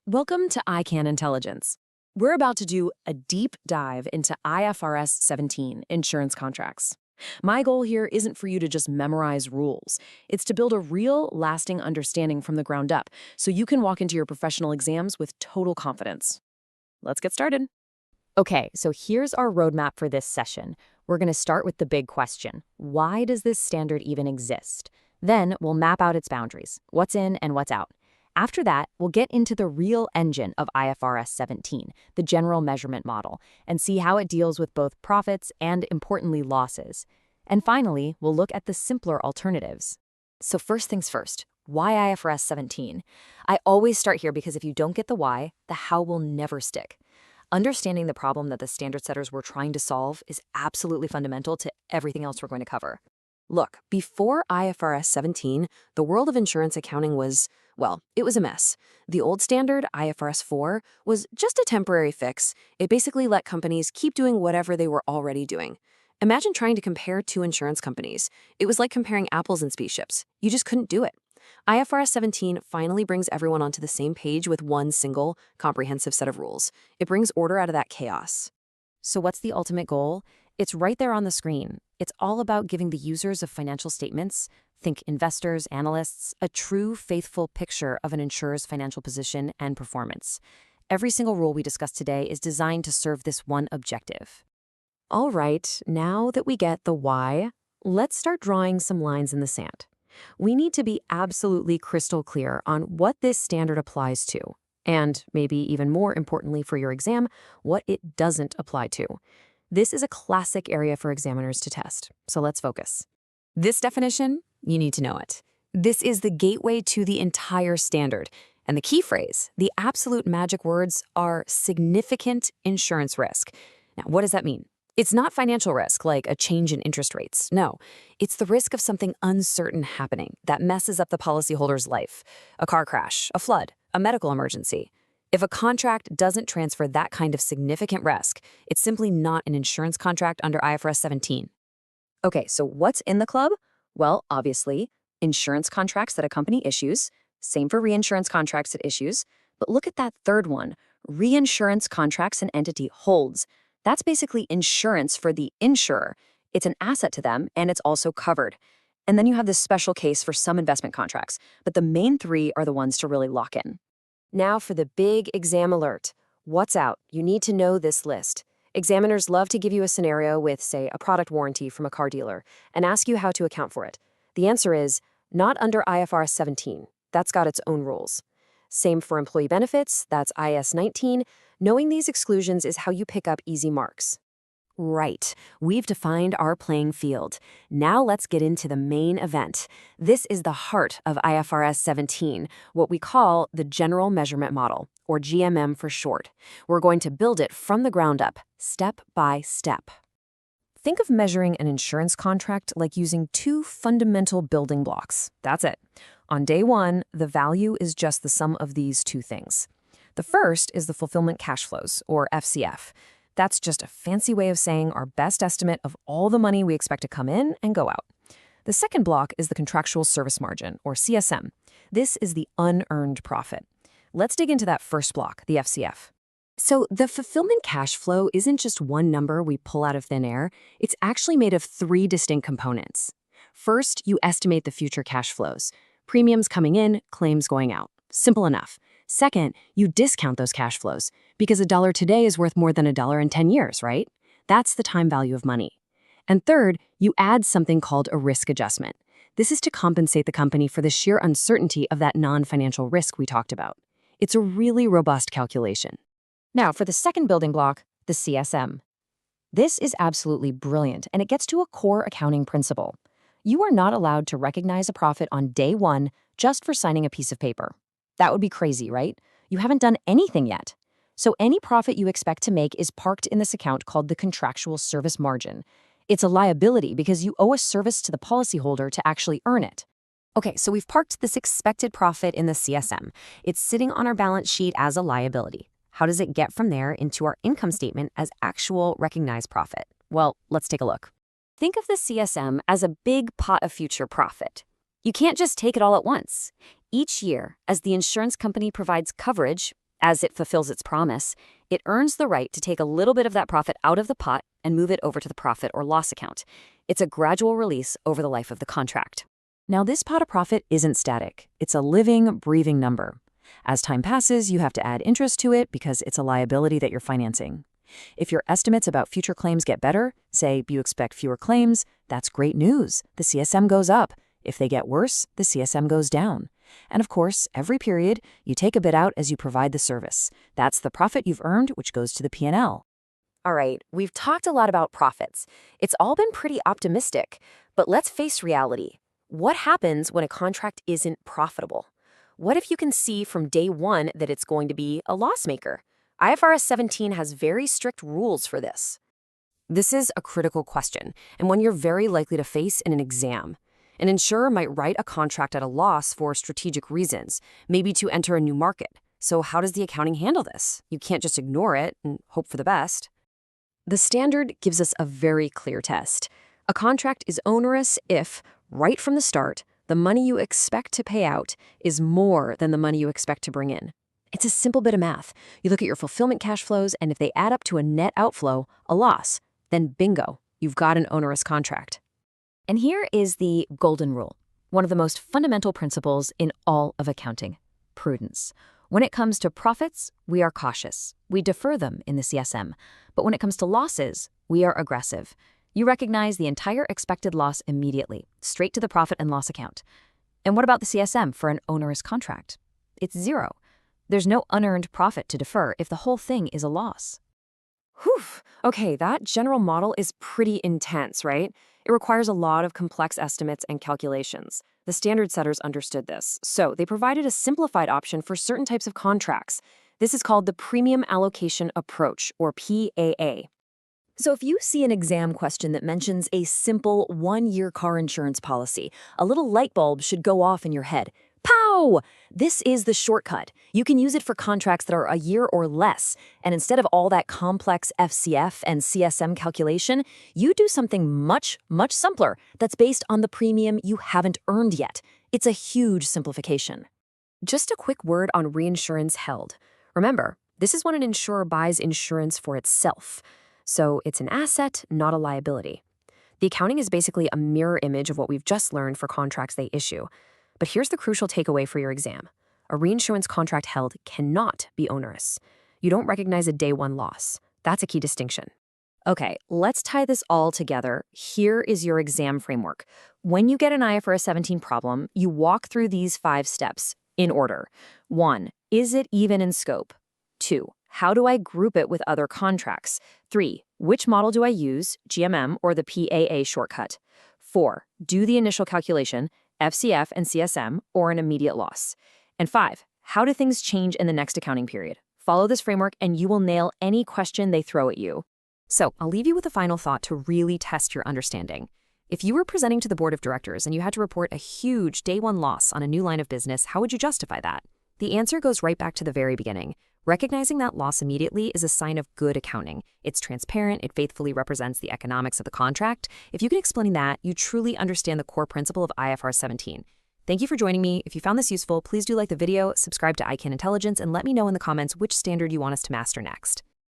Welcome to ICAN Intelligence. We're about to do a deep dive into IFRS 17 insurance contracts. My goal here isn't for you to just memorize rules. It's to build a real, lasting understanding from the ground up so you can walk into your professional exams with total confidence. Let's get started. Okay, so here's our roadmap for this session. We're going to start with the big question. Why does this standard even exist? Then we'll map out its boundaries, what's in and what's out. After that, we'll get into the real engine of IFRS 17, the general measurement model, and see how it deals with both profits and, importantly, losses. And finally, we'll look at the simpler alternatives. So first things first, why IFRS 17? I always start here because if you don't get the why, the how will never stick. Understanding the problem that the standard setters were trying to solve is absolutely fundamental to everything else we're going to cover. Look, before IFRS 17, the world of insurance accounting was, well, it was a mess. The old standard, IFRS 4, was just a temporary fix. It basically let companies keep doing whatever they were already doing. Imagine trying to compare two insurance companies. It was like comparing apples and spaceships. You just couldn't do it. IFRS 17 finally brings everyone onto the same page with one single, comprehensive set of rules. It brings order out of that chaos. So what's the ultimate goal? It's right there on the screen. It's all about giving the users of financial statements, think investors, analysts, a true, faithful picture of an insurer's financial position and performance. Every single rule we discussed today is designed to serve this one objective. All right, now that we get the why, let's start drawing some lines in the sand. We need to be absolutely crystal clear on what this standard applies to, and maybe even more importantly for your exam, what it doesn't apply to. This is a classic area for examiners to test, so let's focus. This definition, you need to know it. This is the gateway to the entire standard, and the key phrase, the absolute magic words, are significant insurance risk. Now, what does that mean? It's not financial risk, like a change in interest rates. No, it's the risk of something uncertain happening that messes up the policyholder's life. A car crash, a flood, a medical emergency. If a contract doesn't transfer that kind of significant risk, it's simply not an insurance contract under IFRS 17. Okay, so what's in the club? Well, obviously, insurance contracts that a company issues, same for reinsurance contracts it issues, but look at that third one, reinsurance contracts an entity holds. That's basically insurance for the insurer. It's an asset to them, and it's also covered. And then you have this special case for some investment contracts, but the main three are the ones to really lock in. Now for the big exam alert. What's out? You need to know this list. Examiners love to give you a scenario with, say, a product warranty from a car dealer and ask you how to account for it. The answer is, not under IFRS 17. That's got its own rules. Same for employee benefits, that's IS 19. Knowing these exclusions is how you pick up easy marks. Right, we've defined our playing field. Now let's get into the main event. This is the heart of IFRS 17, what we call the General Measurement Model, or GMM for short. We're going to build it from the ground up, step by step. Think of measuring an insurance contract like using two fundamental building blocks. That's it. On day one, the value is just the sum of these two things. The first is the fulfillment cash flows, or FCF. That's just a fancy way of saying our best estimate of all the money we expect to come in and go out. The second block is the Contractual Service Margin, or CSM. This is the unearned profit. Let's dig into that first block, the FCF. So the fulfillment cash flow isn't just one number we pull out of thin air. It's actually made of three distinct components. First, you estimate the future cash flows. Premiums coming in, claims going out. Simple enough. Second, you discount those cash flows because a dollar today is worth more than a dollar in 10 years, right? That's the time value of money. And third, you add something called a risk adjustment. This is to compensate the company for the sheer uncertainty of that non-financial risk we talked about. It's a really robust calculation. Now, for the second building block, the CSM. This is absolutely brilliant, and it gets to a core accounting principle. You are not allowed to recognize a profit on day one just for signing a piece of paper. That would be crazy, right? You haven't done anything yet. So any profit you expect to make is parked in this account called the Contractual Service Margin. It's a liability because you owe a service to the policyholder to actually earn it. Okay, so we've parked this expected profit in the CSM. It's sitting on our balance sheet as a liability. How does it get from there into our income statement as actual recognized profit? Well, let's take a look. Think of the CSM as a big pot of future profit. You can't just take it all at once. Each year, as the insurance company provides coverage, As it fulfills its promise, it earns the right to take a little bit of that profit out of the pot and move it over to the profit or loss account. It's a gradual release over the life of the contract. Now, this pot of profit isn't static. It's a living, breathing number. As time passes, you have to add interest to it because it's a liability that you're financing. If your estimates about future claims get better, say you expect fewer claims, that's great news. The CSM goes up. If they get worse, the CSM goes down. And of course, every period, you take a bit out as you provide the service. That's the profit you've earned, which goes to the P&L. All right, we've talked a lot about profits. It's all been pretty optimistic, but let's face reality. What happens when a contract isn't profitable? What if you can see from day one that it's going to be a loss maker? IFRS 17 has very strict rules for this. This is a critical question, and one you're very likely to face in an exam. An insurer might write a contract at a loss for strategic reasons, maybe to enter a new market. So how does the accounting handle this? You can't just ignore it and hope for the best. The standard gives us a very clear test. A contract is onerous if, right from the start, the money you expect to pay out is more than the money you expect to bring in. It's a simple bit of math. You look at your fulfillment cash flows, and if they add up to a net outflow, a loss, then bingo, you've got an onerous contract. And here is the golden rule, one of the most fundamental principles in all of accounting: prudence. When it comes to profits, we are cautious. We defer them in the CSM. But when it comes to losses, we are aggressive. You recognize the entire expected loss immediately, straight to the profit and loss account. And what about the CSM for an onerous contract? It's zero. There's no unearned profit to defer if the whole thing is a loss. Whew. Okay, that general model is pretty intense, right? It requires a lot of complex estimates and calculations. The standard setters understood this, so they provided a simplified option for certain types of contracts. This is called the Premium Allocation Approach, or PAA. So if you see an exam question that mentions a simple one-year car insurance policy, a little light bulb should go off in your head. Pow! This is the shortcut. You can use it for contracts that are a year or less, and instead of all that complex FCF and CSM calculation, you do something much, much simpler that's based on the premium you haven't earned yet. It's a huge simplification. Just a quick word on reinsurance held. Remember, this is when an insurer buys insurance for itself. So it's an asset, not a liability. The accounting is basically a mirror image of what we've just learned for contracts they issue. But here's the crucial takeaway for your exam. A reinsurance contract held cannot be onerous. You don't recognize a day one loss. That's a key distinction. Okay, let's tie this all together. Here is your exam framework. When you get an IFRS 17 problem, you walk through these 5 steps in order. 1. Is it even in scope? 2. How do I group it with other contracts? 3. Which model do I use, GMM or the PAA shortcut? 4. Do the initial calculation, FCF and CSM, or an immediate loss. And 5. How do things change in the next accounting period? Follow this framework and you will nail any question they throw at you. So I'll leave you with a final thought to really test your understanding. If you were presenting to the board of directors and you had to report a huge day one loss on a new line of business, how would you justify that? The answer goes right back to the very beginning. Recognizing that loss immediately is a sign of good accounting. It's transparent, it faithfully represents the economics of the contract. If you can explain that, you truly understand the core principle of IFRS 17. Thank you for joining me. If you found this useful, please do like the video, subscribe to ICAN Intelligence, and let me know in the comments which standard you want us to master next.